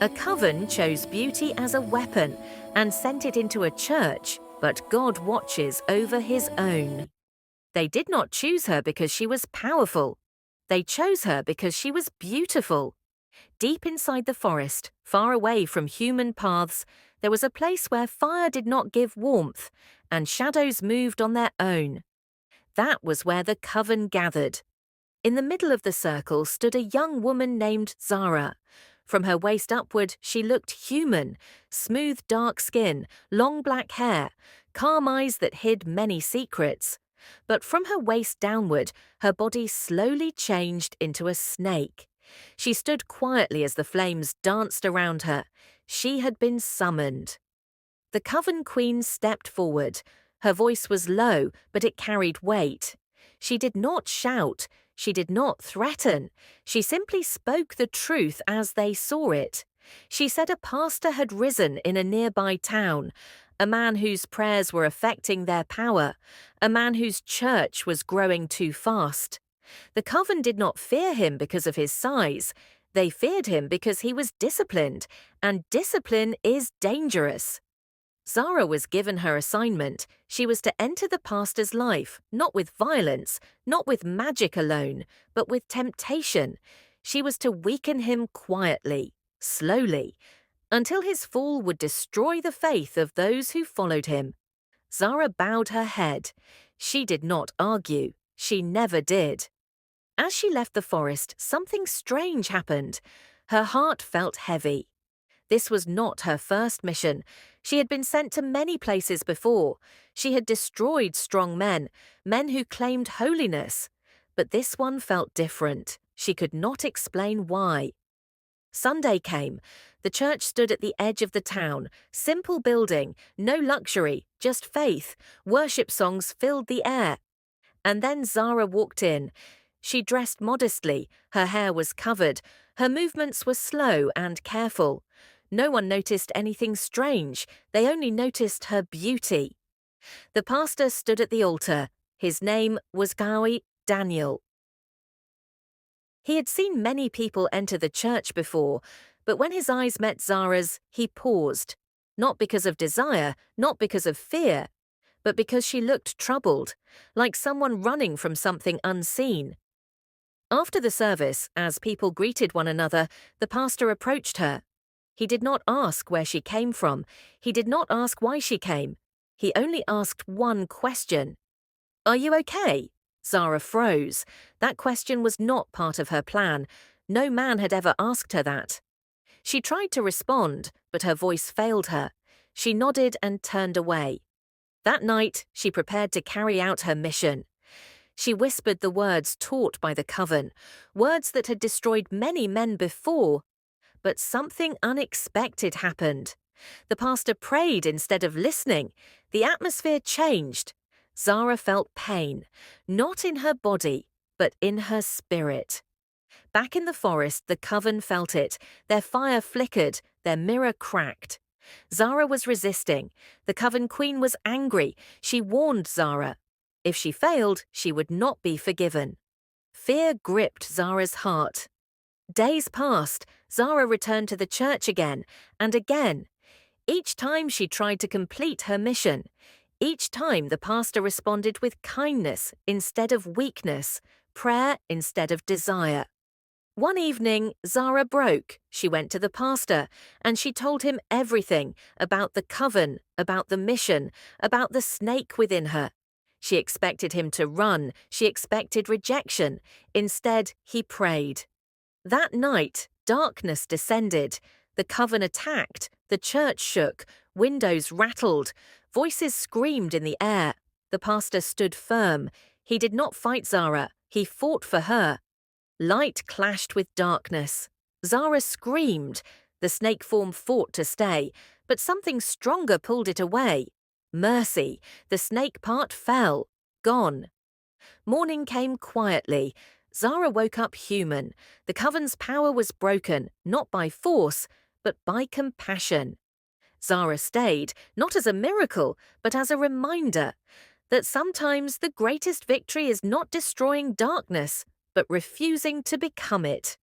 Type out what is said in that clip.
A coven chose beauty as a weapon and sent it into a church, but God watches over his own. They did not choose her because she was powerful. They chose her because she was beautiful. Deep inside the forest, far away from human paths, there was a place where fire did not give warmth and shadows moved on their own. That was where the coven gathered. In the middle of the circle stood a young woman named Zara. From her waist upward, she looked human, smooth dark skin, long black hair, calm eyes that hid many secrets. But from her waist downward, her body slowly changed into a snake. She stood quietly as the flames danced around her. She had been summoned. The coven queen stepped forward. Her voice was low, but it carried weight. She did not shout. She did not threaten. She simply spoke the truth as they saw it. She said a pastor had risen in a nearby town, a man whose prayers were affecting their power, a man whose church was growing too fast. The coven did not fear him because of his size. They feared him because he was disciplined, and discipline is dangerous. Zara was given her assignment. She was to enter the pastor's life, not with violence, not with magic alone, but with temptation. She was to weaken him quietly, slowly, until his fall would destroy the faith of those who followed him. Zara bowed her head. She did not argue. She never did. As she left the forest, something strange happened. Her heart felt heavy. This was not her first mission. She had been sent to many places before. She had destroyed strong men, men who claimed holiness. But this one felt different. She could not explain why. Sunday came. The church stood at the edge of the town. Simple building, no luxury, just faith. Worship songs filled the air. And then Zara walked in. She dressed modestly. Her hair was covered. Her movements were slow and careful. No one noticed anything strange. They only noticed her beauty. The pastor stood at the altar. His name was Daniel. He had seen many people enter the church before, but when his eyes met Zara's, he paused. Not because of desire, not because of fear, but because she looked troubled, like someone running from something unseen. After the service, as people greeted one another, the pastor approached her. He did not ask where she came from. He did not ask why she came. He only asked one question. "Are you okay?" Zara froze. That question was not part of her plan. No man had ever asked her that. She tried to respond, but her voice failed her. She nodded and turned away. That night, she prepared to carry out her mission. She whispered the words taught by the coven, words that had destroyed many men before. But something unexpected happened. The pastor prayed instead of listening. The atmosphere changed. Zara felt pain, not in her body, but in her spirit. Back in the forest, the coven felt it. Their fire flickered, their mirror cracked. Zara was resisting. The coven queen was angry. She warned Zara. If she failed, she would not be forgiven. Fear gripped Zara's heart. Days passed. Zara returned to the church again and again. Each time she tried to complete her mission. Each time the pastor responded with kindness instead of weakness, prayer instead of desire. One evening, Zara broke. She went to the pastor and she told him everything about the coven, about the mission, about the snake within her. She expected him to run. She expected rejection. Instead, he prayed. That night, darkness descended. The coven attacked. The church shook. Windows rattled. Voices screamed in the air. The pastor stood firm. He did not fight Zara. He fought for her. Light clashed with darkness. Zara screamed. The snake form fought to stay, but something stronger pulled it away. Mercy. The snake part fell. Gone. Morning came quietly. Zara woke up human. The coven's power was broken, not by force, but by compassion. Zara stayed, not as a miracle, but as a reminder that sometimes the greatest victory is not destroying darkness, but refusing to become it.